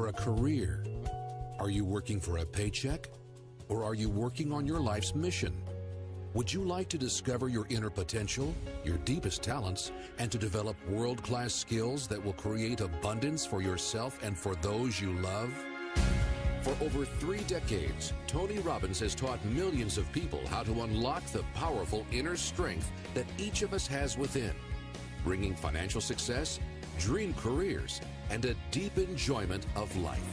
for a career? Are you working for a paycheck? Or are you working on your life's mission? Would you like to discover your inner potential, your deepest talents, and to develop world-class skills that will create abundance for yourself and for those you love? For over 3 decades, Tony Robbins has taught millions of people how to unlock the powerful inner strength that each of us has within, bringing financial success, dream careers, and a deep enjoyment of life.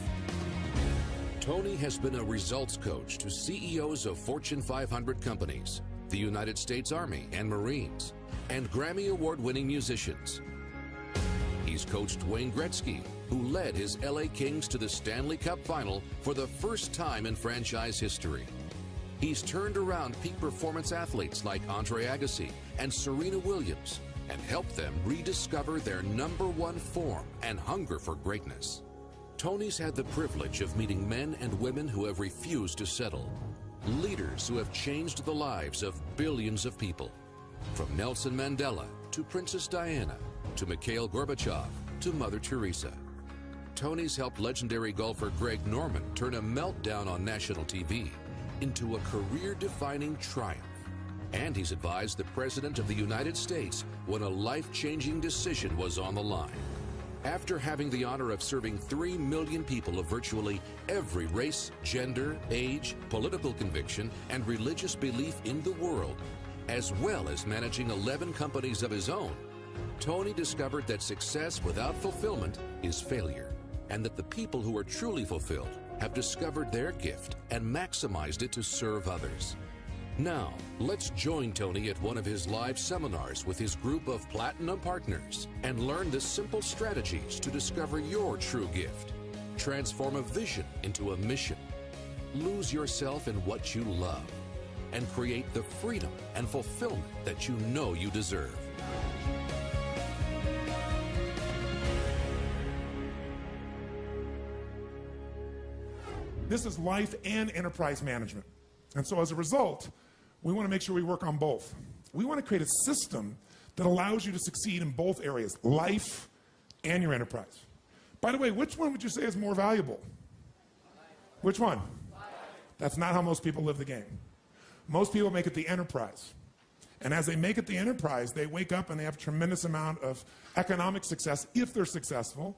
Tony has been a results coach to CEOs of Fortune 500 companies, the United States Army and Marines, and Grammy Award-winning musicians. He's coached Wayne Gretzky, who led his LA Kings to the Stanley Cup Final for the first time in franchise history. He's turned around peak performance athletes like Andre Agassi and Serena Williams and helped them rediscover their #1 form and hunger for greatness. Tony's had the privilege of meeting men and women who have refused to settle, leaders who have changed the lives of billions of people, from Nelson Mandela to Princess Diana to Mikhail Gorbachev to Mother Teresa. Tony's helped legendary golfer Greg Norman turn a meltdown on national TV into a career-defining triumph. And he's advised the President of the United States when a life-changing decision was on the line. After having the honor of serving 3 million people of virtually every race, gender, age, political conviction, and religious belief in the world, as well as managing 11 companies of his own, Tony discovered that success without fulfillment is failure, and that the people who are truly fulfilled have discovered their gift and maximized it to serve others. Now, let's join Tony at one of his live seminars with his group of platinum partners and learn the simple strategies to discover your true gift. Transform a vision into a mission. Lose yourself in what you love and create the freedom and fulfillment that you know you deserve. This is life and enterprise management. And so as a result, we want to make sure we work on both. We want to create a system that allows you to succeed in both areas, life and your enterprise. By the way, which one would you say is more valuable? Which one? That's not how most people live the game. Most people make it the enterprise. And as they make it the enterprise, they wake up and they have a tremendous amount of economic success if they're successful.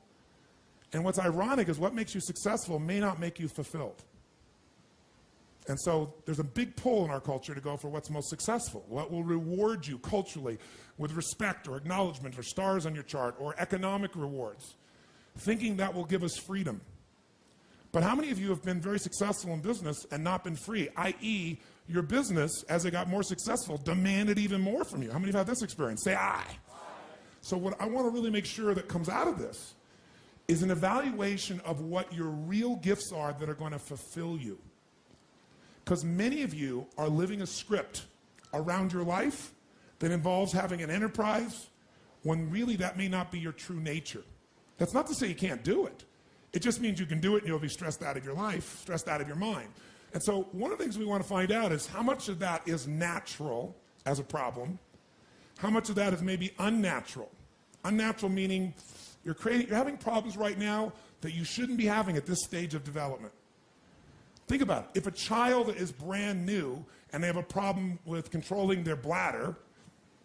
And what's ironic is what makes you successful may not make you fulfilled. And so there's a big pull in our culture to go for what's most successful, what will reward you culturally with respect or acknowledgement or stars on your chart or economic rewards, thinking that will give us freedom. But how many of you have been very successful in business and not been free, i.e., your business, as it got more successful, demanded even more from you? How many have had this experience? Say aye. So what I want to really make sure that comes out of this is an evaluation of what your real gifts are that are going to fulfill you. Because many of you are living a script around your life that involves having an enterprise when really that may not be your true nature. That's not to say you can't do it. It just means you can do it and you'll be stressed out of your life, stressed out of your mind. And so one of the things we want to find out is how much of that is natural as a problem, how much of that is maybe unnatural. Unnatural meaning you're having problems right now that you shouldn't be having at this stage of development. Think about it. If a child is brand new and they have a problem with controlling their bladder,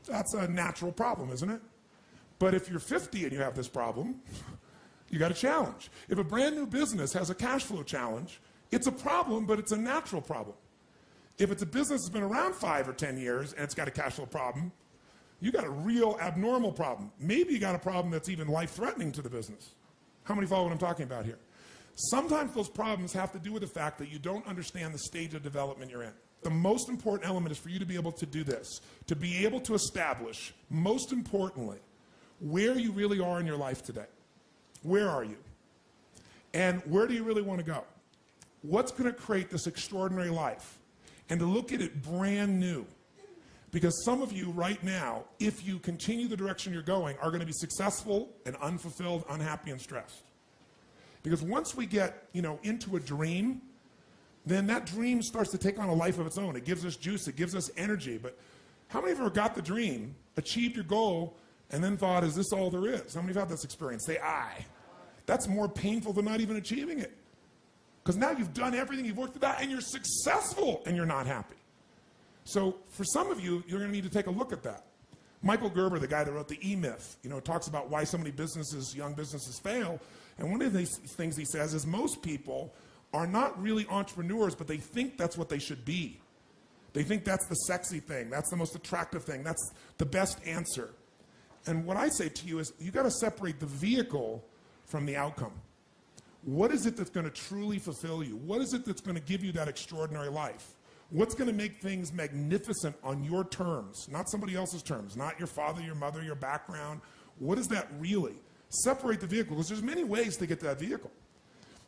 that's a natural problem, isn't it? But if you're 50 and you have this problem, you got a challenge. If a brand new business has a cash flow challenge, it's a problem, but it's a natural problem. If it's a business that's been around 5 or 10 years and it's got a cash flow problem, you got a real abnormal problem. Maybe you got a problem that's even life-threatening to the business. How many follow what I'm talking about here? Sometimes those problems have to do with the fact that you don't understand the stage of development you're in. The most important element is for you to be able to do this, to be able to establish, most importantly, where you really are in your life today. Where are you? And where do you really want to go? What's going to create this extraordinary life? And to look at it brand new. Because some of you right now, if you continue the direction you're going, are going to be successful and unfulfilled, unhappy, and stressed. Because once we get, into a dream, then that dream starts to take on a life of its own. It gives us juice, it gives us energy. But how many of you ever got the dream, achieved your goal, and then thought, is this all there is? How many of you have had this experience? Say aye. That's more painful than not even achieving it. Because now you've done everything, you've worked it out, and you're successful, and you're not happy. So for some of you, you're going to need to take a look at that. Michael Gerber, the guy that wrote the E-Myth, talks about why so many businesses, young businesses, fail. And one of the things he says is most people are not really entrepreneurs, but they think that's what they should be. They think that's the sexy thing, that's the most attractive thing, that's the best answer. And what I say to you is, you got to separate the vehicle from the outcome. What is it that's going to truly fulfill you? What is it that's going to give you that extraordinary life? What's going to make things magnificent on your terms, not somebody else's terms, not your father, your mother, your background? What is that really? Separate the vehicle, because there's many ways to get to that vehicle.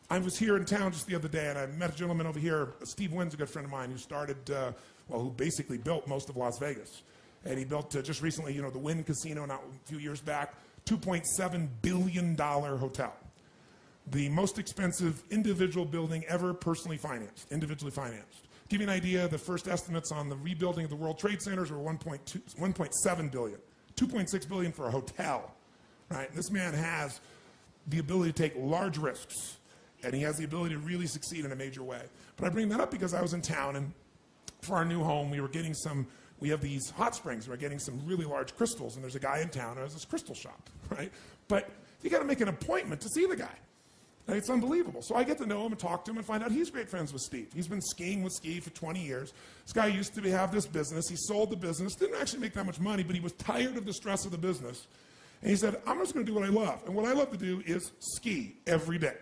I was here in town just the other day, and I met a gentleman over here, Steve Wynn's a good friend of mine, who started, who basically built most of Las Vegas. And he built, just recently, the Wynn Casino, not a few years back, $2.7 billion hotel. The most expensive individual building ever personally financed, individually financed. Give you an idea, the first estimates on the rebuilding of the World Trade Centers were 1.7 billion, 2.6 billion for a hotel, right? This man has the ability to take large risks, and he has the ability to really succeed in a major way. But I bring that up because I was in town, and for our new home, we have these hot springs, we're getting some really large crystals, and there's a guy in town who has this crystal shop, right? But you got to make an appointment to see the guy. And it's unbelievable. So I get to know him and talk to him and find out he's great friends with Steve. He's been skiing with Steve for 20 years. This guy used to have this business. He sold the business, didn't actually make that much money, but he was tired of the stress of the business. And he said, I'm just going to do what I love. And what I love to do is ski every day.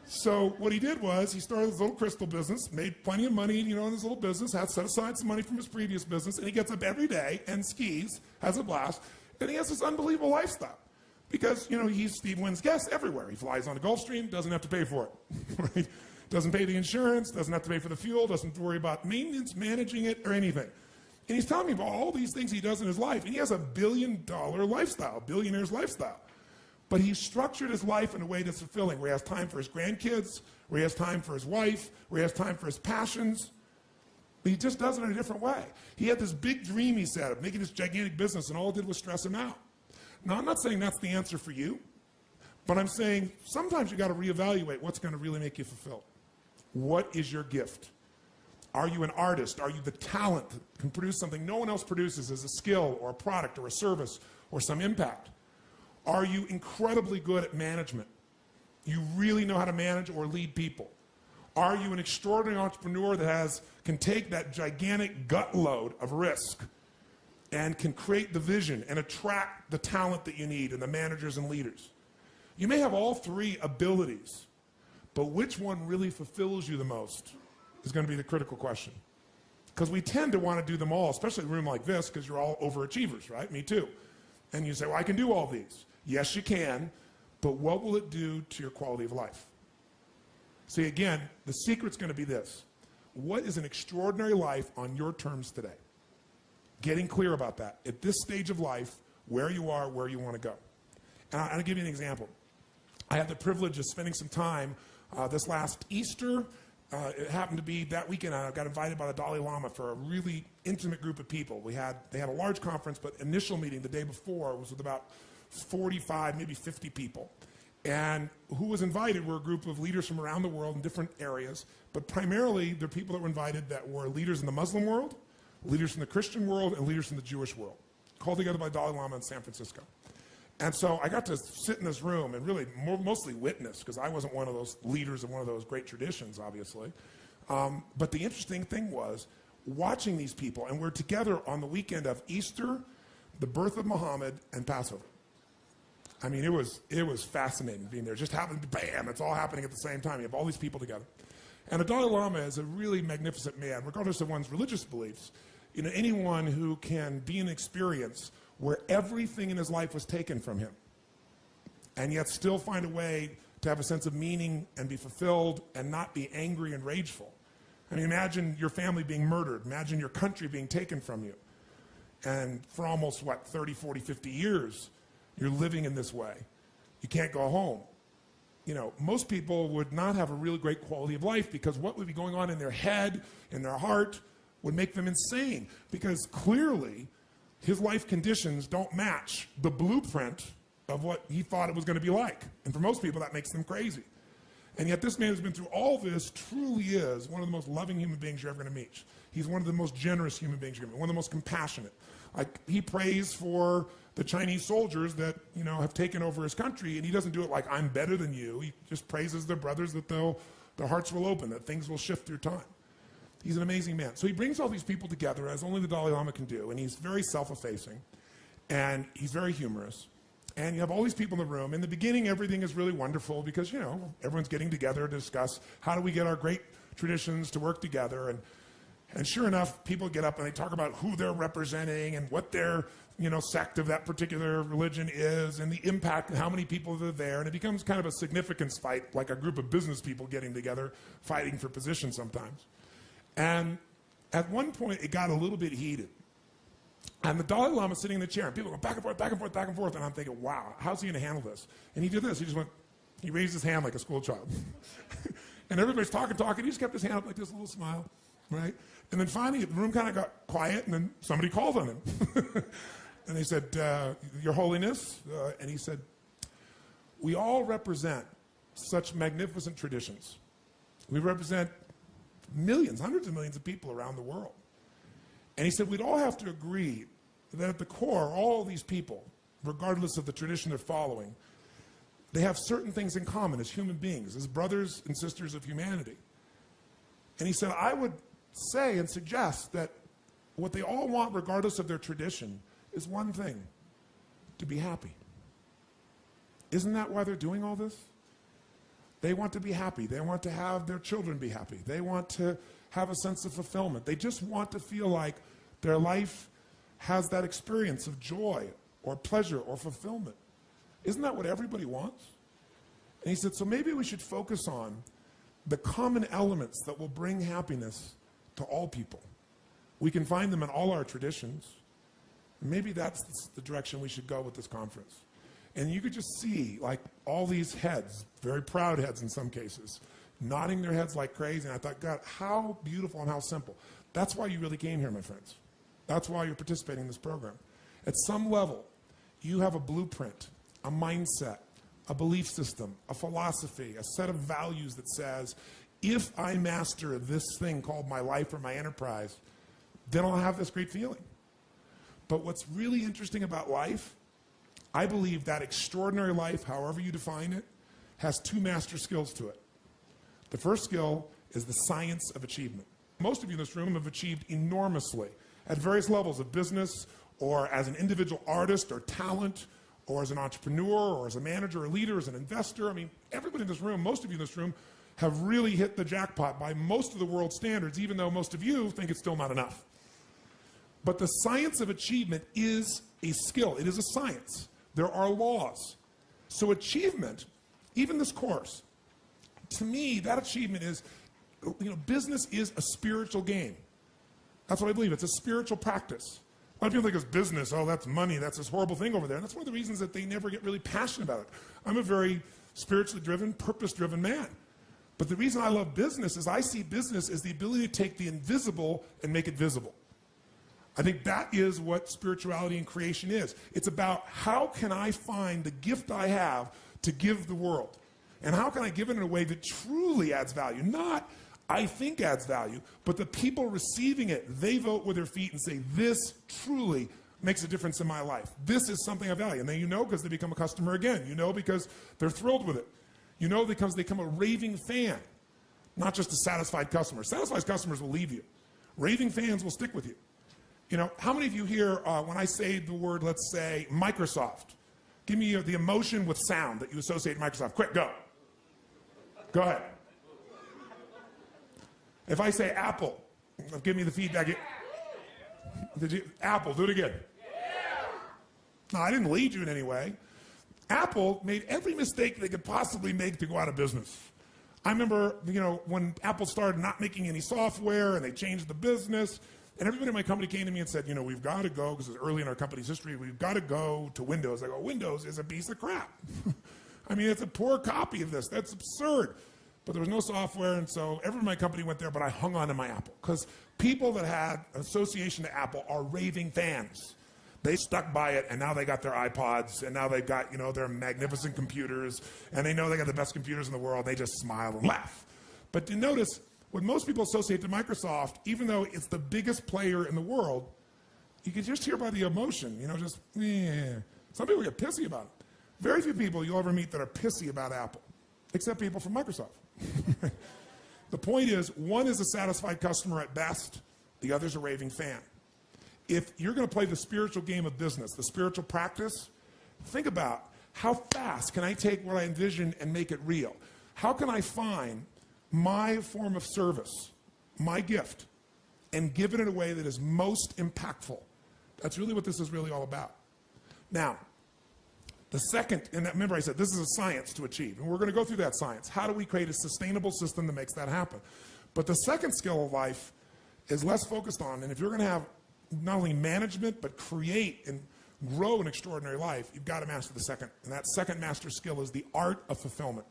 So what he did was he started his little crystal business, made plenty of money, in his little business, had set aside some money from his previous business, and he gets up every day and skis, has a blast, and he has this unbelievable lifestyle. Because, he's Steve Wynn's guest everywhere. He flies on the Gulfstream, doesn't have to pay for it. Right? Doesn't pay the insurance, doesn't have to pay for the fuel, doesn't have to worry about maintenance, managing it, or anything. And he's telling me about all these things he does in his life. And he has a billion-dollar lifestyle, billionaire's lifestyle. But he's structured his life in a way that's fulfilling, where he has time for his grandkids, where he has time for his wife, where he has time for his passions. But he just does it in a different way. He had this big dream, he said, of making this gigantic business, and all it did was stress him out. Now, I'm not saying that's the answer for you, but I'm saying sometimes you got to reevaluate what's going to really make you fulfilled. What is your gift? Are you an artist? Are you the talent that can produce something no one else produces as a skill or a product or a service or some impact? Are you incredibly good at management? You really know how to manage or lead people? Are you an extraordinary entrepreneur that can take that gigantic gut load of risk and can create the vision and attract the talent that you need and the managers and leaders? You may have all three abilities, but which one really fulfills you the most is going to be the critical question. Because we tend to want to do them all, especially in a room like this, because you're all overachievers, right? Me too. And you say, well, I can do all these. Yes, you can, but what will it do to your quality of life? See, again, the secret's going to be this. What is an extraordinary life on your terms today? Getting clear about that. At this stage of life, where you are, where you want to go. And I'll give you an example. I had the privilege of spending some time this last Easter. It happened to be that weekend I got invited by the Dalai Lama for a really intimate group of people. They had a large conference, but initial meeting the day before was with about 45, maybe 50 people. And who was invited were a group of leaders from around the world in different areas, but primarily the people that were invited that were leaders in the Muslim world, leaders from the Christian world, and leaders from the Jewish world, called together by Dalai Lama in San Francisco. And so I got to sit in this room and really mostly witness, because I wasn't one of those leaders of one of those great traditions, obviously. But the interesting thing was watching these people, and we're together on the weekend of Easter, the birth of Muhammad, and Passover. I mean, it was fascinating being there. Just happened, bam, it's all happening at the same time. You have all these people together. And the Dalai Lama is a really magnificent man, regardless of one's religious beliefs. Anyone who can be in an experience where everything in his life was taken from him, and yet still find a way to have a sense of meaning and be fulfilled and not be angry and rageful. I mean, imagine your family being murdered. Imagine your country being taken from you. And for almost, 30, 40, 50 years, you're living in this way. You can't go home. Most people would not have a really great quality of life, because what would be going on in their head, in their heart, would make them insane. Because clearly, his life conditions don't match the blueprint of what he thought it was going to be like. And for most people, that makes them crazy. And yet this man who's been through all this truly is one of the most loving human beings you're ever going to meet. He's one of the most generous human beings you're going to meet, one of the most compassionate. Like, he prays for the Chinese soldiers that, you know, have taken over his country, and he doesn't do it like, I'm better than you. He just praises their brothers that their hearts will open, that things will shift through time. He's an amazing man. So he brings all these people together as only the Dalai Lama can do, and he's very self-effacing, and he's very humorous. And you have all these people in the room. In the beginning, everything is really wonderful because, you know, everyone's getting together to discuss how do we get our great traditions to work together. And sure enough, people get up and they talk about who they're representing and what their, you know, sect of that particular religion is and the impact and how many people are there. And it becomes kind of a significance fight, like a group of business people getting together, fighting for position sometimes. And at one point, it got a little bit heated. And the Dalai Lama is sitting in the chair, and people go back and forth, back and forth, back and forth. And I'm thinking, wow, how's he going to handle this? And he did this. He raised his hand like a school child. And everybody's talking. He just kept his hand up like this, a little smile, right? And then finally, the room kind of got quiet, and then somebody called on him. And they said, Your Holiness, and he said, we all represent such magnificent traditions. We represent millions, hundreds of millions of people around the world. And he said, we'd all have to agree that at the core, all these people, regardless of the tradition they're following, they have certain things in common as human beings, as brothers and sisters of humanity. And he said, I would say and suggest that what they all want, regardless of their tradition, is one thing: to be happy. Isn't that why they're doing all this? They want to be happy. They want to have their children be happy. They want to have a sense of fulfillment. They just want to feel like their life has that experience of joy or pleasure or fulfillment. Isn't that what everybody wants? And he said, so maybe we should focus on the common elements that will bring happiness to all people. We can find them in all our traditions. Maybe that's the direction we should go with this conference. And you could just see, like, all these heads, very proud heads in some cases, nodding their heads like crazy. And I thought, God, how beautiful and how simple. That's why you really came here, my friends. That's why you're participating in this program. At some level, you have a blueprint, a mindset, a belief system, a philosophy, a set of values that says, if I master this thing called my life or my enterprise, then I'll have this great feeling. But what's really interesting about life, I believe that extraordinary life, however you define it, has two master skills to it. The first skill is the science of achievement. Most of you in this room have achieved enormously at various levels of business, or as an individual artist or talent, or as an entrepreneur, or as a manager or leader, as an investor. I mean, everybody in this room, most of you in this room, have really hit the jackpot by most of the world's standards, even though most of you think it's still not enough. But the science of achievement is a skill. It is a science. There are laws. So achievement, even this course, to me, that achievement is, you know, business is a spiritual game. That's what I believe. It's a spiritual practice. A lot of people think it's business. Oh, that's money. That's this horrible thing over there. And that's one of the reasons that they never get really passionate about it. I'm a very spiritually driven, purpose-driven man. But the reason I love business is I see business as the ability to take the invisible and make it visible. I think that is what spirituality and creation is. It's about how can I find the gift I have to give the world? And how can I give it in a way that truly adds value? Not I think adds value, but the people receiving it, they vote with their feet and say, this truly makes a difference in my life. This is something I value. And then you know because they become a customer again. You know because they're thrilled with it. You know because they become a raving fan, not just a satisfied customer. Satisfied customers will leave you. Raving fans will stick with you. You know, how many of you here, when I say the word, let's say, Microsoft, give me the emotion with sound that you associate Microsoft. Quick, go. Go ahead. If I say Apple, give me the feedback. Apple, do it again. No, I didn't lead you in any way. Apple made every mistake they could possibly make to go out of business. I remember, you know, when Apple started not making any software and they changed the business, and everybody in my company came to me and said, you know, we've got to go, because it's early in our company's history, we've got to go to Windows. I go, Windows is a piece of crap. I mean, it's a poor copy of this. That's absurd. But there was no software, and so everyone in my company went there, but I hung on to my Apple. Because people that had association to Apple are raving fans. They stuck by it, and now they got their iPods, and now they've got, you know, their magnificent computers, and they know they got the best computers in the world. They just smile and laugh. But you notice, when most people associate to Microsoft, even though it's the biggest player in the world, you can just hear by the emotion, you know, just, yeah. Some people get pissy about it. Very few people you'll ever meet that are pissy about Apple, except people from Microsoft. The point is, one is a satisfied customer at best, the other's a raving fan. If you're going to play the spiritual game of business, the spiritual practice, think about how fast can I take what I envision and make it real? How can I find my form of service, my gift, and give it in a way that is most impactful? That's really what this is really all about. Now, the second, and remember I said this is a science to achieve, and we're going to go through that science. How do we create a sustainable system that makes that happen? But the second skill of life is less focused on, and if you're going to have not only management, but create and grow an extraordinary life, you've got to master the second. And that second master skill is the art of fulfillment.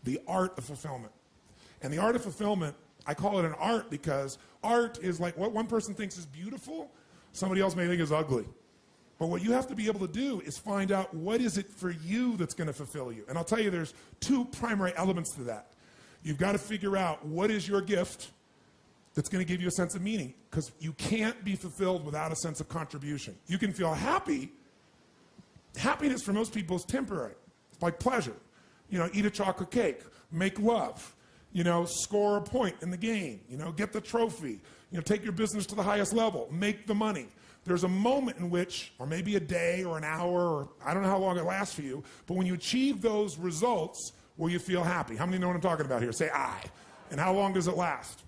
The art of fulfillment. And the art of fulfillment, I call it an art because art is like what one person thinks is beautiful, somebody else may think is ugly. But what you have to be able to do is find out what is it for you that's going to fulfill you. And I'll tell you there's two primary elements to that. You've got to figure out what is your gift that's going to give you a sense of meaning, because you can't be fulfilled without a sense of contribution. You can feel happy. Happiness for most people is temporary. It's like pleasure. You know, eat a chocolate cake, make love, you know, score a point in the game, you know, get the trophy, you know, take your business to the highest level, make the money. There's a moment in which, or maybe a day or an hour, or I don't know how long it lasts for you, but when you achieve those results, will you feel happy? How many know what I'm talking about here? Say I. And how long does it last?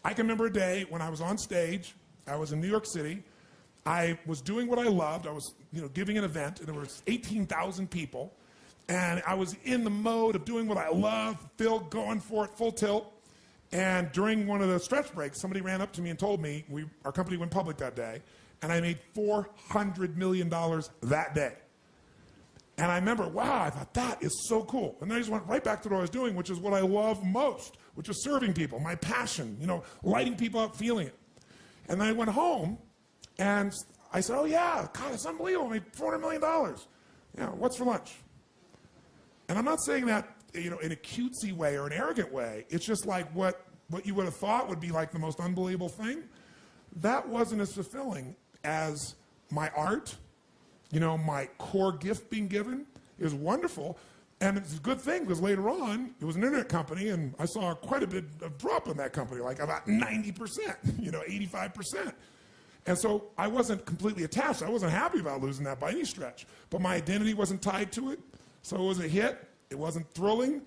I can remember a day when I was on stage. I was in New York City. I was doing what I loved. I was, you know, giving an event, and there was 18,000 people. And I was in the mode of doing what I love, going for it, full tilt. And during one of the stretch breaks, somebody ran up to me and told me, our company went public that day, and I made $400 million that day. And I remember, wow, I thought, that is so cool. And then I just went right back to what I was doing, which is what I love most, which is serving people, my passion, you know, lighting people up, feeling it. And then I went home, and I said, oh yeah, God, it's unbelievable, I made $400 million. Yeah, what's for lunch? And I'm not saying that, you know, in a cutesy way or an arrogant way. It's just like what you would have thought would be like the most unbelievable thing. That wasn't as fulfilling as my art, you know, my core gift being given. It was wonderful. And it's a good thing because later on, it was an internet company, and I saw quite a bit of drop in that company, like about 90%, you know, 85%. And so I wasn't completely attached. I wasn't happy about losing that by any stretch. But my identity wasn't tied to it. So it was a hit. It wasn't thrilling.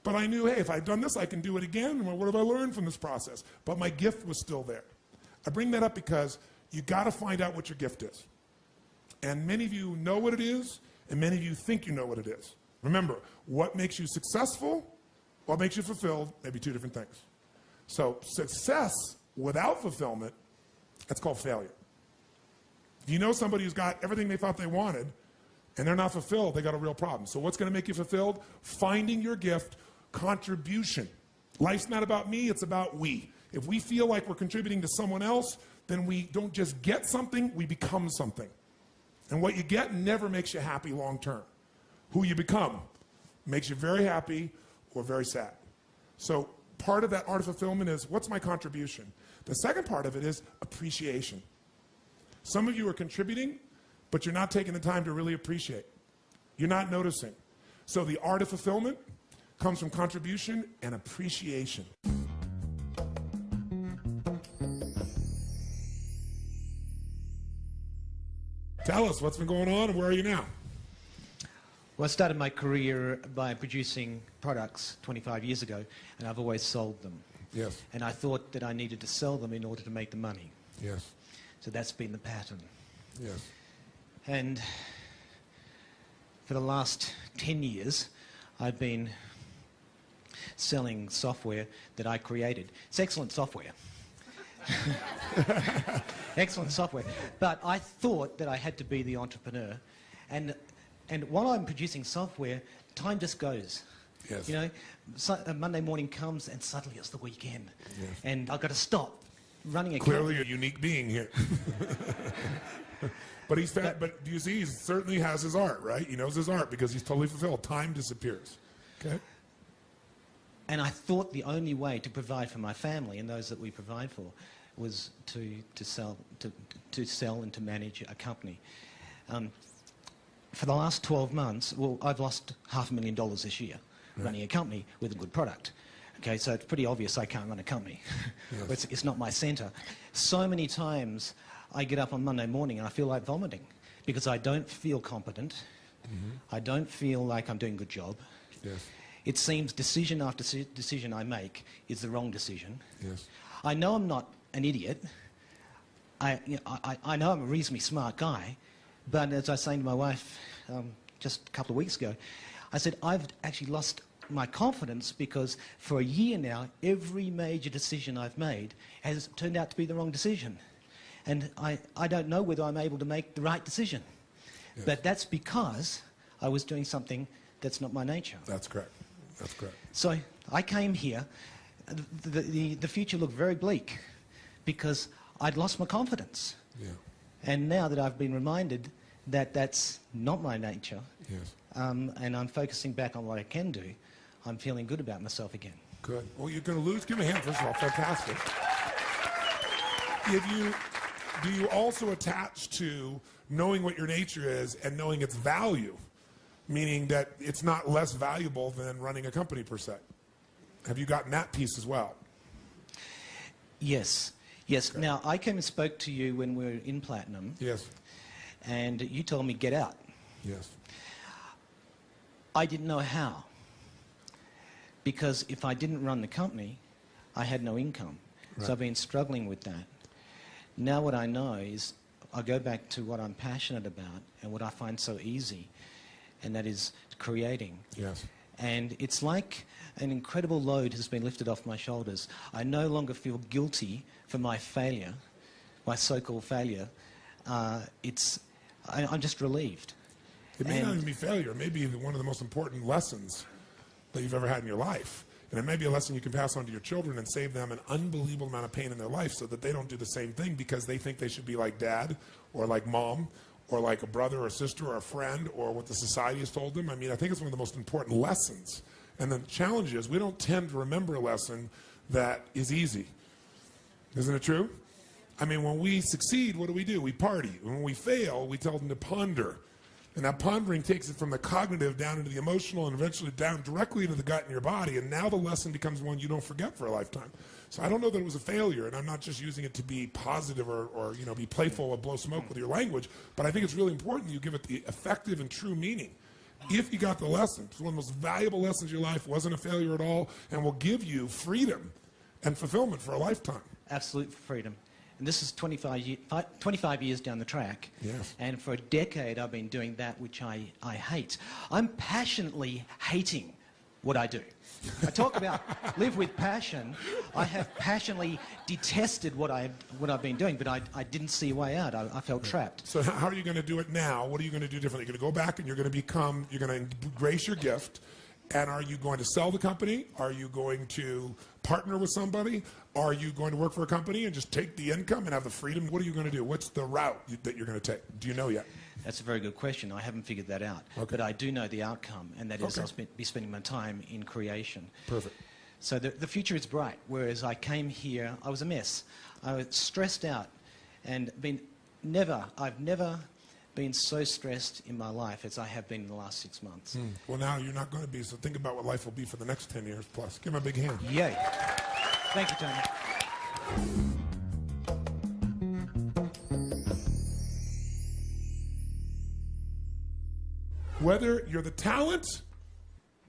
But I knew, hey, if I've done this, I can do it again. What have I learned from this process? But my gift was still there. I bring that up because you got to find out what your gift is. And many of you know what it is, and many of you think you know what it is. Remember, what makes you successful, what makes you fulfilled, may be two different things. So success without fulfillment, that's called failure. If you know somebody who's got everything they thought they wanted, and they're not fulfilled, they got a real problem. So what's going to make you fulfilled? Finding your gift, contribution. Life's not about me, it's about we. If we feel like we're contributing to someone else, then we don't just get something, we become something. And what you get never makes you happy long term. Who you become makes you very happy or very sad. So part of that art of fulfillment is, what's my contribution? The second part of it is appreciation. Some of you are contributing, but you're not taking the time to really appreciate. You're not noticing. So the art of fulfillment comes from contribution and appreciation. Tell us what's been going on and where are you now? Well, I started my career by producing products 25 years ago, and I've always sold them. Yes. And I thought that I needed to sell them in order to make the money. Yes. So that's been the pattern. Yes. And for the last 10 years, I've been selling software that I created. It's excellent software. Excellent software. But I thought that I had to be the entrepreneur. And while I'm producing software, time just goes. Yes. You know, Monday morning comes and suddenly it's the weekend. Yes. And I've got to stop running a Clearly company... a unique being here. But he's fat, but do you see, he certainly has his art, right? He knows his art because he's totally fulfilled. Time disappears. Okay? And I thought the only way to provide for my family and those that we provide for was to sell and to manage a company. For the last 12 months, well, I've lost $500,000 this year running a company with a good product. Okay, so it's pretty obvious I can't run a company. Yes. It's not my centre. So many times I get up on Monday morning and I feel like vomiting because I don't feel competent. I don't feel like I'm doing a good job. Yes. It seems decision after decision I make is the wrong decision. Yes. I know I'm not an idiot. I know I'm a reasonably smart guy, but as I was saying to my wife just a couple of weeks ago, I said, I've actually lost my confidence because for a year now, every major decision I've made has turned out to be the wrong decision. And I don't know whether I'm able to make the right decision. Yes. But that's because I was doing something that's not my nature. That's correct. That's correct. So I came here. The future looked very bleak because I'd lost my confidence. Yeah. And now that I've been reminded that that's not my nature, yes. And I'm focusing back on what I can do, I'm feeling good about myself again. Good. Well, you're going to lose. Give me a hand, first of all. Fantastic. Do you also attach to knowing what your nature is and knowing its value, meaning that it's not less valuable than running a company per se? Have you gotten that piece as well? Yes. Yes. Okay. Now, I came and spoke to you when we were in Platinum. Yes. And you told me, get out. Yes. I didn't know how. Because if I didn't run the company, I had no income. Right. So I've been struggling with that. Now what I know is I go back to what I'm passionate about and what I find so easy, and that is creating. Yes. And it's like an incredible load has been lifted off my shoulders. I no longer feel guilty for my failure, my so-called failure. I'm just relieved. It may not even be failure. It may be one of the most important lessons that you've ever had in your life. And it may be a lesson you can pass on to your children and save them an unbelievable amount of pain in their life so that they don't do the same thing because they think they should be like dad or like mom or like a brother or a sister or a friend or what the society has told them. I mean, I think it's one of the most important lessons. And the challenge is we don't tend to remember a lesson that is easy. Isn't it true? I mean, when we succeed, what do? We party. When we fail, we tell them to ponder. And that pondering takes it from the cognitive down into the emotional and eventually down directly into the gut in your body. And now the lesson becomes one you don't forget for a lifetime. So I don't know that it was a failure, and I'm not just using it to be positive or you know, be playful or blow smoke with your language, but I think it's really important you give it the effective and true meaning. If you got the lesson, it's one of the most valuable lessons of your life, wasn't a failure at all, and will give you freedom and fulfillment for a lifetime. Absolute freedom. And this is 25 years down the track. Yes. And for a decade, I've been doing that which I hate. I'm passionately hating what I do. I talk about live with passion. I have passionately detested what I've been doing, but I didn't see a way out. I felt trapped. So how are you going to do it now? What are you going to do differently? You're going to go back and you're going to embrace your gift. And are you going to sell the company? Are you going to partner with somebody? Are you going to work for a company and just take the income and have the freedom? What are you going to do? What's the route that you're going to take? Do you know yet? That's a very good question. I haven't figured that out. Okay. But I do know the outcome, and that is I'll be spending my time in creation. Perfect. So the future is bright, whereas I came here, I was a mess. I was stressed out and I've never been so stressed in my life as I have been in the last 6 months. Well, now you're not going to be, so think about what life will be for the next 10 years plus. Give him a big hand. Yay. Thank you, Tony. Whether you're the talent,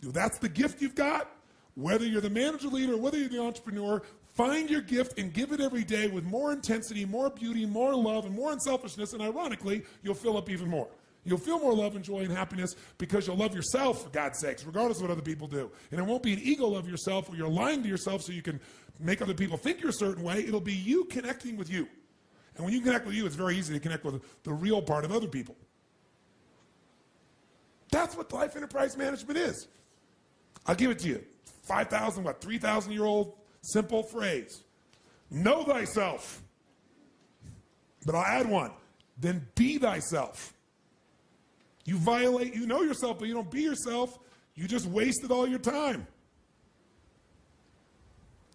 that's the gift you've got, whether you're the manager, leader, whether you're the entrepreneur, find your gift and give it every day with more intensity, more beauty, more love, and more unselfishness, and ironically, you'll fill up even more. You'll feel more love and joy and happiness because you'll love yourself, for God's sakes, regardless of what other people do. And it won't be an ego love yourself where you're lying to yourself so you can make other people think you're a certain way. It'll be you connecting with you. And when you connect with you, it's very easy to connect with the real part of other people. That's what life enterprise management is. I'll give it to you. 3,000-year-old simple phrase. Know thyself. But I'll add one. Then be thyself. You know yourself, but you don't be yourself. You just wasted all your time.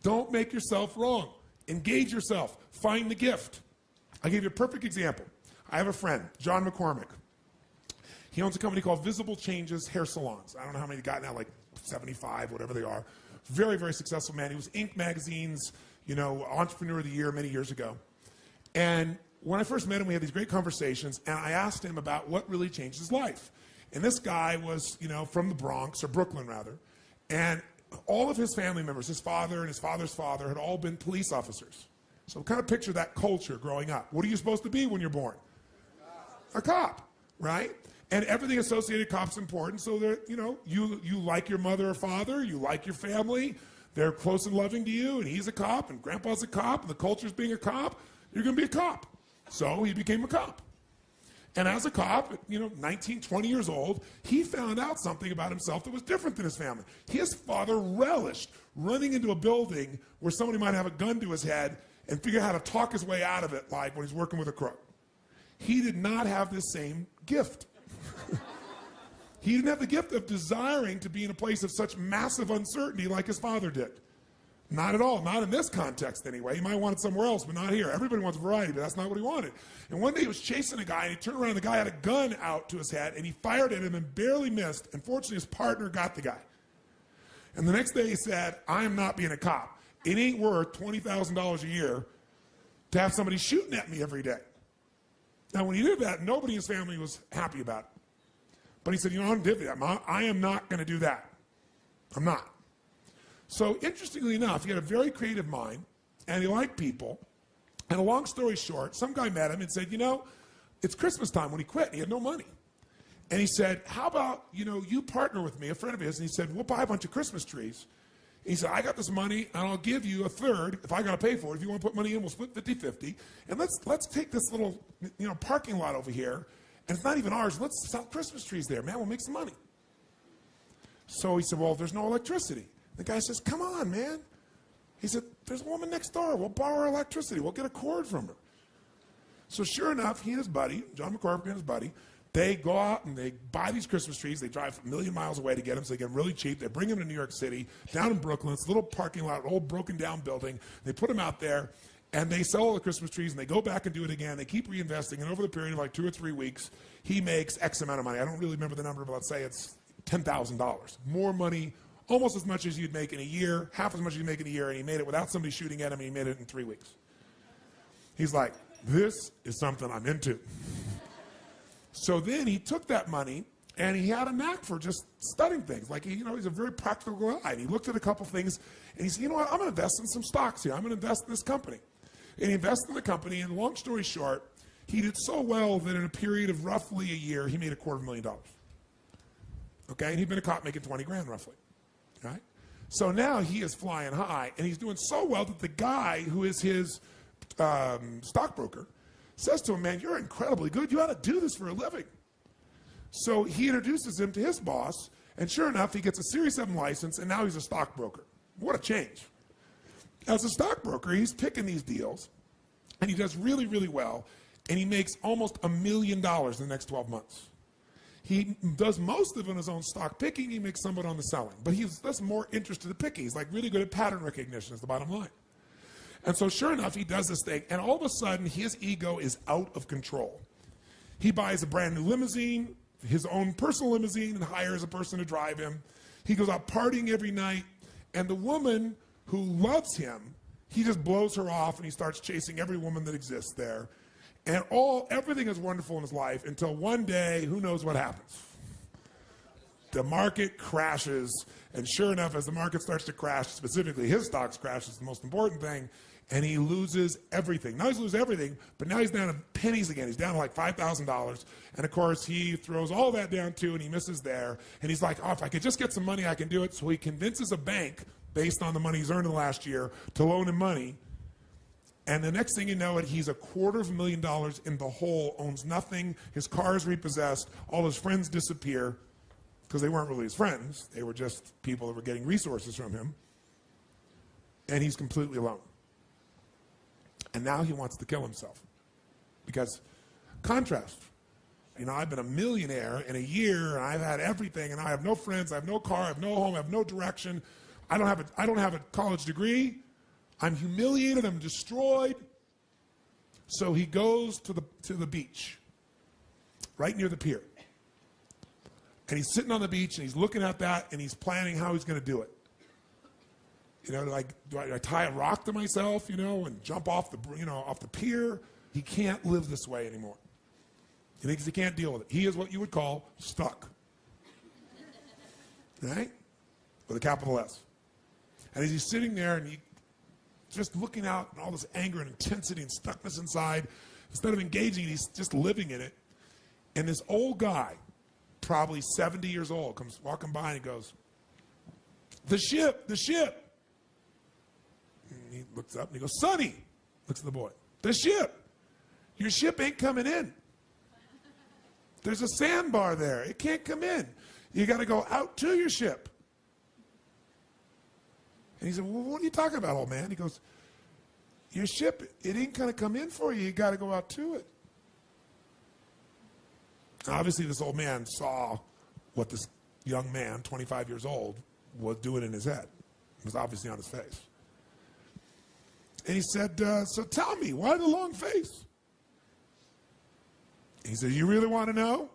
Don't make yourself wrong. Engage yourself. Find the gift. I'll give you a perfect example. I have a friend, John McCormick. He owns a company called Visible Changes Hair Salons. I don't know how many he got now, like 75, whatever they are. Very, very successful man. He was Inc. magazine's, Entrepreneur of the Year many years ago. And when I first met him, we had these great conversations, and I asked him about what really changed his life. And this guy was, from the Bronx, or Brooklyn rather, and all of his family members, his father and his father's father, had all been police officers. So kind of picture that culture growing up. What are you supposed to be when you're born? A cop, right? And everything associated with cop's important, so that, you like your mother or father, you like your family, they're close and loving to you, and he's a cop, and grandpa's a cop, and the culture's being a cop, you're going to be a cop. So he became a cop. And as a cop, 19, 20 years old, he found out something about himself that was different than his family. His father relished running into a building where somebody might have a gun to his head and figure out how to talk his way out of it, like when he's working with a crook. He did not have this same gift. He didn't have the gift of desiring to be in a place of such massive uncertainty like his father did. Not at all. Not in this context, anyway. He might want it somewhere else, but not here. Everybody wants variety, but that's not what he wanted. And one day he was chasing a guy, and he turned around, and the guy had a gun out to his head, and he fired at him and barely missed. And fortunately, his partner got the guy. And the next day he said, I am not being a cop. It ain't worth $20,000 a year to have somebody shooting at me every day. Now, when he did that, nobody in his family was happy about it. But he said, I am not going to do that. I'm not. So interestingly enough, he had a very creative mind, and he liked people. And a long story short, some guy met him and said, it's Christmas time when he quit. He had no money. And he said, how about, you partner with me, a friend of his, and he said, we'll buy a bunch of Christmas trees. And he said, I got this money, and I'll give you a third if I got to pay for it. If you want to put money in, we'll split 50-50. And let's take this little, parking lot over here, and it's not even ours. Let's sell Christmas trees there, man. We'll make some money. So he said, well, there's no electricity. The guy says, come on, man. He said, there's a woman next door. We'll borrow her electricity. We'll get a cord from her. So sure enough, he and his buddy, John McCormick and his buddy, they go out and they buy these Christmas trees. They drive a million miles away to get them, so they get them really cheap. They bring them to New York City, down in Brooklyn. It's a little parking lot, an old broken down building. They put them out there, and they sell all the Christmas trees, and they go back and do it again. They keep reinvesting, and over the period of like 2 or 3 weeks, he makes X amount of money. I don't really remember the number, but let's say it's $10,000. More money, almost as much as you'd make in a year, half as much as you'd make in a year, and he made it without somebody shooting at him, and he made it in 3 weeks. He's like, this is something I'm into. So then he took that money, and he had a knack for just studying things. Like, he's a very practical guy. And he looked at a couple things, and he said, I'm going to invest in some stocks here. I'm going to invest in this company. And he invested in the company, and long story short, he did so well that in a period of roughly a year, he made $250,000. Okay, and he'd been a cop making 20 grand roughly, right? So now he is flying high, and he's doing so well that the guy who is his stockbroker says to him, man, you're incredibly good. You ought to do this for a living. So he introduces him to his boss, and sure enough, he gets a Series 7 license, and now he's a stockbroker. What a change. As a stockbroker, he's picking these deals, and he does really, really well, and he makes almost $1 million in the next 12 months. He does most of it on his own stock picking. He makes some of it on the selling. But he's less more interested in picking. He's like really good at pattern recognition is the bottom line. And so sure enough, he does this thing, and all of a sudden, his ego is out of control. He buys a brand new limousine, his own personal limousine, and hires a person to drive him. He goes out partying every night, and the woman who loves him, he just blows her off, and he starts chasing every woman that exists there. And everything is wonderful in his life until one day, who knows what happens? The market crashes, and sure enough, as the market starts to crash, specifically his stocks crash is the most important thing, and he loses everything. Now he's loses everything, but now he's down to pennies again. He's down to like $5,000, and of course he throws all that down too, and he misses there, and he's like, oh, if I could just get some money, I can do it. So he convinces a bank, based on the money he's earned in the last year, to loan him money. And the next thing you know, he's $250,000 in the hole, owns nothing, his car is repossessed, all his friends disappear, because they weren't really his friends. They were just people that were getting resources from him. And he's completely alone. And now he wants to kill himself. Because, contrast, you know, I've been a millionaire in a year, and I've had everything, and I have no friends, I have no car, I have no home, I have no direction. I don't have a college degree. I'm humiliated, I'm destroyed. So he goes to the beach, right near the pier. And he's sitting on the beach, and he's looking at that, and he's planning how he's going to do it. You know, like, do I tie a rock to myself, you know, and jump off the pier? He can't live this way anymore. He thinks he can't deal with it. He is what you would call stuck. Right? With a capital S. And as he's sitting there and just looking out and all this anger and intensity and stuckness inside, instead of engaging, he's just living in it. And this old guy, probably 70 years old, comes walking by and he goes, the ship. And he looks up and he goes, Sonny, looks at the boy, the ship. Your ship ain't coming in. There's a sandbar there. It can't come in. You got to go out to your ship. And he said, well, what are you talking about, old man? He goes, your ship, it ain't going to come in for you. You got to go out to it. Obviously, this old man saw what this young man, 25 years old, was doing in his head. It was obviously on his face. And he said, so tell me, why the long face? He said, you really want to know?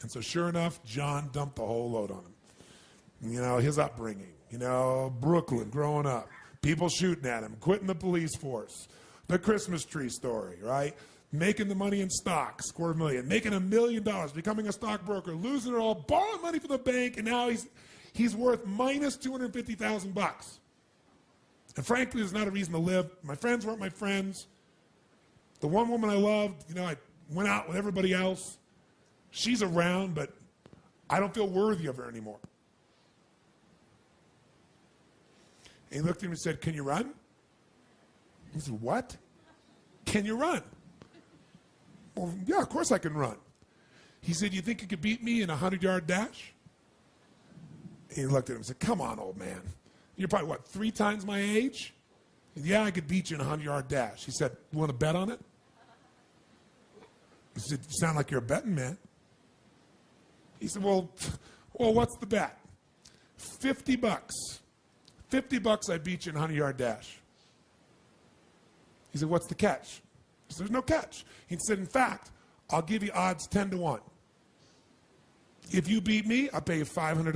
And so sure enough, John dumped the whole load on him. You know, his upbringing, you know, Brooklyn, growing up, people shooting at him, quitting the police force, the Christmas tree story, right? Making the money in stocks, $250,000, making $1 million, becoming a stockbroker, losing it all, borrowing money from the bank, and now he's worth minus $250,000. And frankly, there's not a reason to live. My friends weren't my friends. The one woman I loved, you know, I went out with everybody else. She's around, but I don't feel worthy of her anymore. And he looked at him and said, can you run? He said, what? Can you run? Well, yeah, of course I can run. He said, you think you could beat me in a 100-yard dash? And he looked at him and said, come on, old man. You're probably, 3 times my age? He said, yeah, I could beat you in a 100-yard dash. He said, you want to bet on it? He said, you sound like you're a betting man. He said, well, what's the bet? $50. $50 I beat you in a 100-yard dash. He said, what's the catch? He said, there's no catch. He said, in fact, I'll give you odds 10 to 1. If you beat me, I'll pay you $500.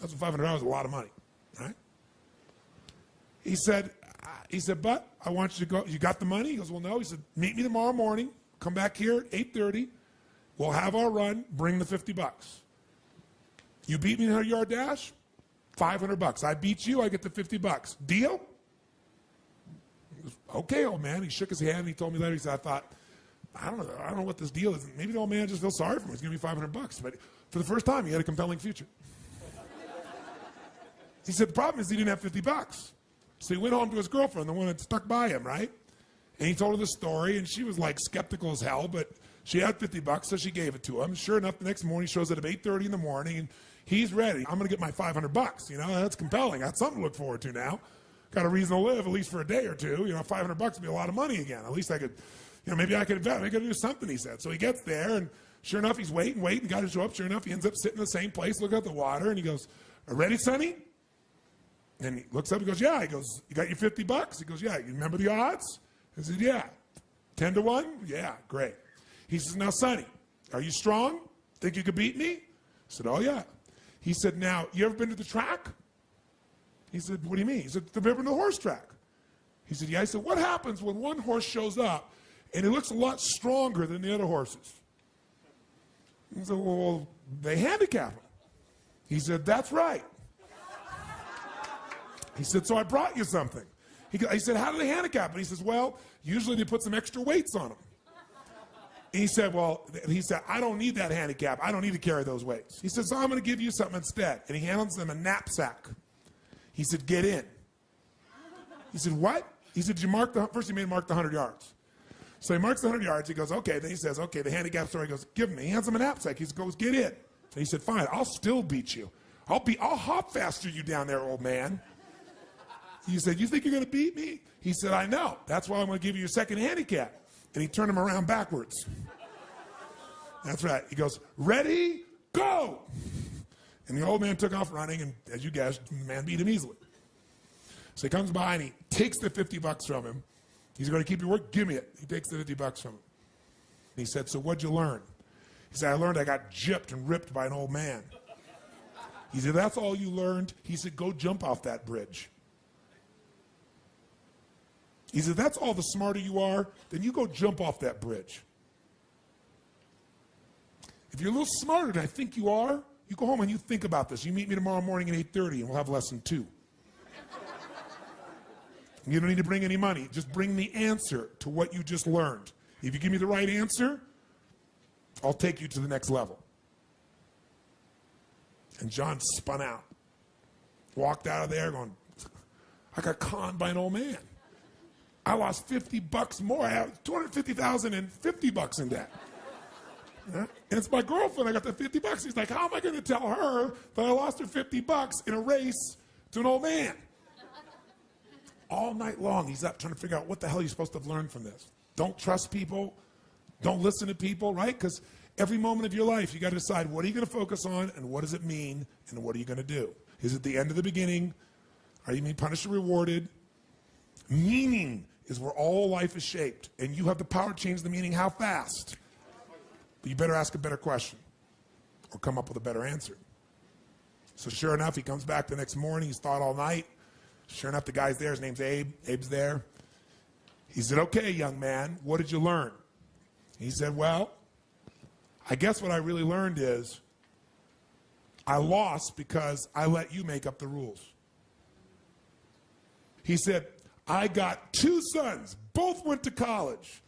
That's $500 is a lot of money, right? He said, but I want you to go. You got the money? He goes, well, no. He said, meet me tomorrow morning. Come back here at 8:30. We'll have our run. Bring the $50. You beat me in a 100-yard dash? $500. I beat you. I get the $50. Deal? He goes, okay, old man. He shook his hand. And he told me later. He said, I don't know what this deal is. Maybe the old man just feels sorry for me. He's giving me $500. But for the first time, he had a compelling future. He said the problem is he didn't have $50. So he went home to his girlfriend, the one that stuck by him, right? And he told her the story, and she was like skeptical as hell, but she had $50, so she gave it to him. Sure enough, the next morning he shows up at 8:30 in the morning, and he's ready. I'm going to get my $500. You know, that's compelling. That's something to look forward to now. Got a reason to live, at least for a day or two. You know, $500 would be a lot of money again. At least I could, you know, maybe I could invest. Maybe I could do something, he said. So he gets there, and sure enough, he's waiting, got to show up. Sure enough, he ends up sitting in the same place, looking at the water, and he goes, ready, Sonny? And he looks up, he goes, yeah. He goes, you got your $50? He goes, yeah. You remember the odds? I said, yeah. 10 to 1? Yeah, great. He says, now, Sonny, are you strong? Think you could beat me? I said, oh, yeah. He said, now, you ever been to the track? He said, what do you mean? He said, have you ever been to the horse track? He said, yeah. I said, what happens when one horse shows up and he looks a lot stronger than the other horses? He said, well, they handicap him. He said, that's right. He said, so I brought you something. He said, how do they handicap him? He says, well, usually they put some extra weights on him. And he said, I don't need that handicap. I don't need to carry those weights. He said, so I'm going to give you something instead. And he hands them a knapsack. He said, get in. He said, what? He said, first he made him mark the 100 yards. So he marks the 100 yards. He goes, okay. Then he says, okay, the handicap story. He goes, give me. He hands him a knapsack. He goes, get in. And he said, fine, I'll still beat you. I'll hop faster you down there, old man. He said, you think you're going to beat me? He said, I know. That's why I'm going to give you your second handicap. And he turned him around backwards. That's right. He goes, ready, go. And the old man took off running, and as you guessed, the man beat him easily. So he comes by and he takes the $50 from him. He's going to keep your work? Give me it. He takes the $50 from him. He said, so what'd you learn? He said, I learned I got gypped and ripped by an old man. He said, that's all you learned? He said, go jump off that bridge. He said, that's all the smarter you are? Then you go jump off that bridge. If you're a little smarter than I think you are, you go home and you think about this. You meet me tomorrow morning at 8:30 and we'll have lesson 2. You don't need to bring any money. Just bring the answer to what you just learned. If you give me the right answer, I'll take you to the next level. And John spun out. Walked out of there going, I got conned by an old man. I lost $50 more. I have $250,000 and $50 in debt. Yeah? And it's my girlfriend. I got the $50. He's like, how am I going to tell her that I lost her $50 in a race to an old man? All night long, he's up trying to figure out what the hell you're supposed to have learned from this. Don't trust people. Don't listen to people, right? Because every moment of your life, you got to decide what are you going to focus on and what does it mean and what are you going to do? Is it the end of the beginning? Are you being punished or rewarded? Meaning is where all life is shaped, and you have the power to change the meaning how fast. But you better ask a better question or come up with a better answer. So sure enough, he comes back the next morning. He's thought all night. Sure enough, the guy's there. His name's Abe. Abe's there. He said, okay, young man, what did you learn? He said, well, I guess what I really learned is I lost because I let you make up the rules. He said, I got 2 sons. Both went to college.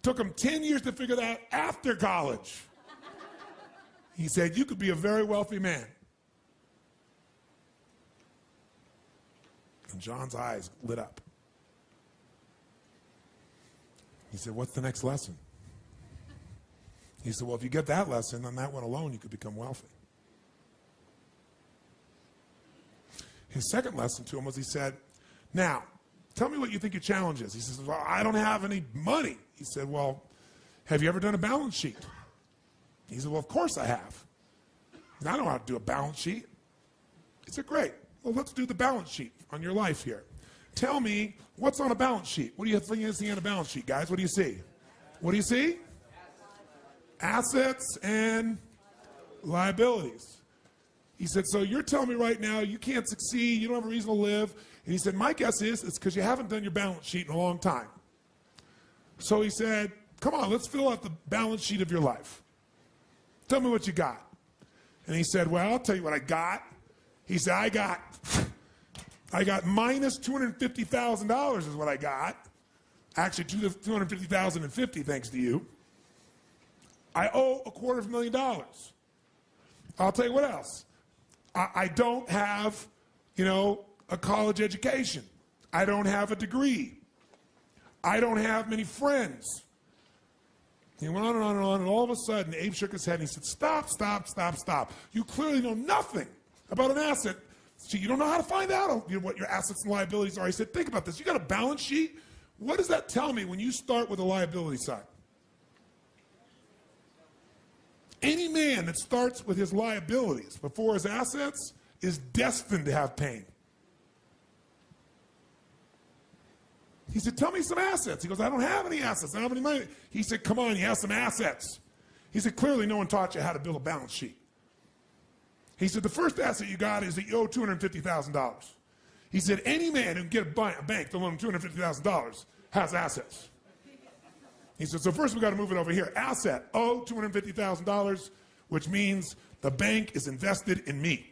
Took them 10 years to figure that out after college. He said, you could be a very wealthy man. And John's eyes lit up. He said, what's the next lesson? He said, well, if you get that lesson, on that one alone, you could become wealthy. His second lesson to him was he said, now, tell me what you think your challenge is. He says, well, I don't have any money. He said, well, have you ever done a balance sheet? He said, well, of course I have. He said, I know how to do a balance sheet. He said, great. Well, let's do the balance sheet on your life here. Tell me, what's on a balance sheet? What do you think is on a balance sheet, guys? What do you see? What do you see? Assets and liabilities. He said, so you're telling me right now you can't succeed, you don't have a reason to live. And he said, my guess is it's because you haven't done your balance sheet in a long time. So he said, come on, let's fill out the balance sheet of your life. Tell me what you got. And he said, well, I'll tell you what I got. He said, I got minus $250,000 is what I got. Actually, $250,050 thanks to you. I owe $250,000. I'll tell you what else. I don't have, a college education. I don't have a degree. I don't have many friends. He went on and on and on, and all of a sudden, Abe shook his head and he said, stop, stop, stop, stop. You clearly know nothing about an asset. So you don't know how to find out what your assets and liabilities are. He said, think about this. You got a balance sheet? What does that tell me when you start with the liability side? Any man that starts with his liabilities before his assets is destined to have pain. He said, tell me some assets. He goes, I don't have any assets. I don't have any money. He said, come on, you have some assets. He said, clearly no one taught you how to build a balance sheet. He said, the first asset you got is that you owe $250,000. He said, any man who can get a bank to loan him $250,000 has assets. He said, so first we got to move it over here. Asset, owe $250,000, which means the bank is invested in me.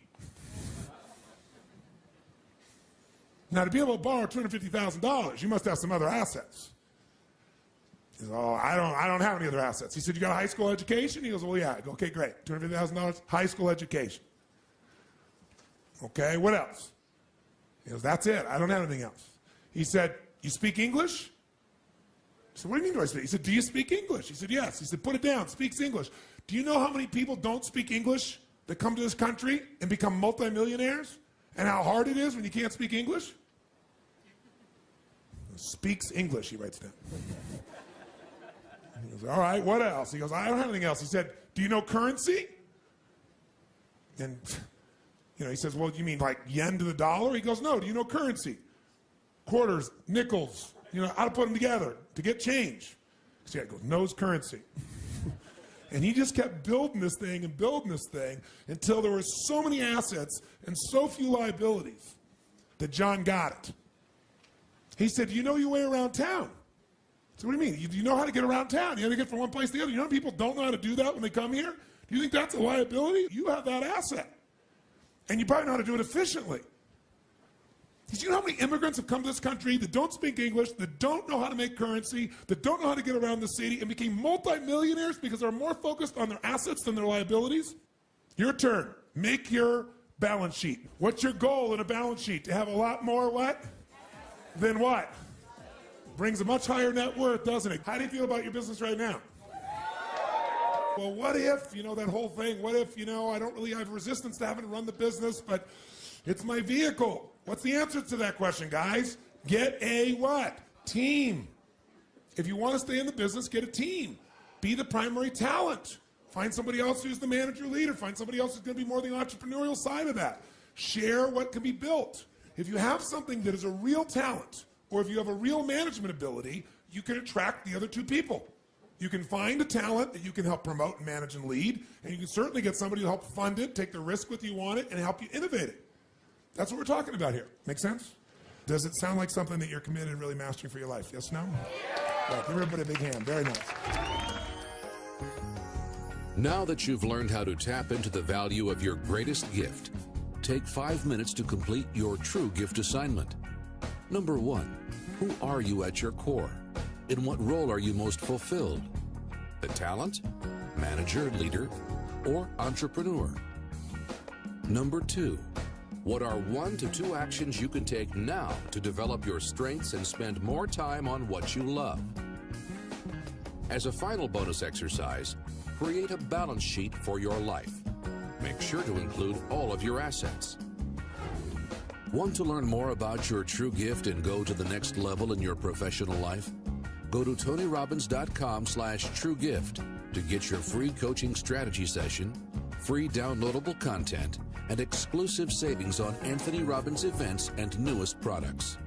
Now, to be able to borrow $250,000, you must have some other assets. He said, oh, I don't have any other assets. He said, you got a high school education? He goes, well, yeah. I go, okay, great. $250,000, high school education. Okay, what else? He goes, that's it. I don't have anything else. He said, you speak English? I said, what do you mean do I speak? He said, do you speak English? He said, yes. He said, put it down, speaks English. Do you know how many people don't speak English that come to this country and become multimillionaires? And how hard it is when you can't speak English? speaks English, he writes down. He goes, all right, what else? He goes, I don't have anything else. He said, do you know currency? And, he says, well, you mean like yen to the dollar? He goes, no, do you know currency? Quarters, nickels, how to put them together to get change. So he goes, knows currency. And he just kept building this thing and building this thing until there were so many assets and so few liabilities that John got it. He said, do you know your way around town? I said, what do you mean? Do you know how to get around town? You know how to get from one place to the other? You know people don't know how to do that when they come here? Do you think that's a liability? You have that asset. And you probably know how to do it efficiently. Because you know how many immigrants have come to this country that don't speak English, that don't know how to make currency, that don't know how to get around the city, and became multimillionaires because they're more focused on their assets than their liabilities? Your turn. Make your balance sheet. What's your goal in a balance sheet? To have a lot more what? Than what? Brings a much higher net worth, doesn't it? How do you feel about your business right now? Well, what if, that whole thing, what if, I don't really have resistance to having to run the business, but it's my vehicle. What's the answer to that question, guys? Get a what? Team. If you want to stay in the business, get a team. Be the primary talent. Find somebody else who's the manager leader. Find somebody else who's going to be more the entrepreneurial side of that. Share what can be built. If you have something that is a real talent, or if you have a real management ability, you can attract the other two people. You can find a talent that you can help promote and manage and lead, and you can certainly get somebody to help fund it, take the risk with you on it, and help you innovate it. That's what we're talking about here. Make sense? Does it sound like something that you're committed to really mastering for your life? Yes, no? Right, give everybody a big hand. Very nice. Now that you've learned how to tap into the value of your greatest gift, take 5 minutes to complete your true gift assignment. Number 1, who are you at your core? In what role are you most fulfilled? The talent, manager, leader, or entrepreneur? Number 2, what are 1 to 2 actions you can take now to develop your strengths and spend more time on what you love? As a final bonus exercise, create a balance sheet for your life. Make sure to include all of your assets. Want to learn more about your true gift and go to the next level in your professional life? Go to TonyRobbins.com/truegift to get your free coaching strategy session, free downloadable content, and exclusive savings on Anthony Robbins events and newest products.